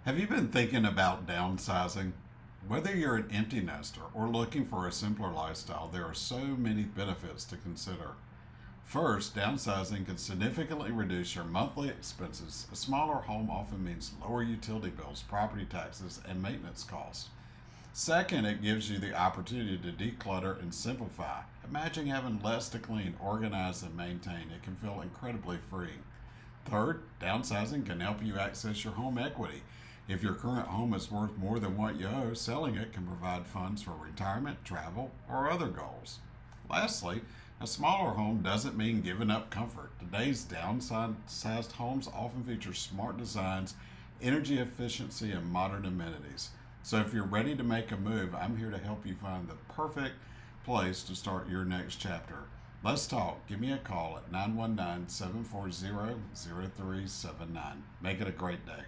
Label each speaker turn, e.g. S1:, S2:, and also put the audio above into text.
S1: Have you been thinking about downsizing? Whether you're an empty nester or looking for a simpler lifestyle, there are so many benefits to consider. First, downsizing can significantly reduce your monthly expenses. A smaller home often means lower utility bills, property taxes, and maintenance costs. Second, it gives you the opportunity to declutter and simplify. Imagine having less to clean, organize, and maintain. It can feel incredibly freeing. Third, downsizing can help you access your home equity. If your current home is worth more than what you owe, selling it can provide funds for retirement, travel, or other goals. Lastly, a smaller home doesn't mean giving up comfort. Today's downsized homes often feature smart designs, energy efficiency, and modern amenities. So if you're ready to make a move, I'm here to help you find the perfect place to start your next chapter. Let's talk. Give me a call at 919-740-0379. Make it a great day.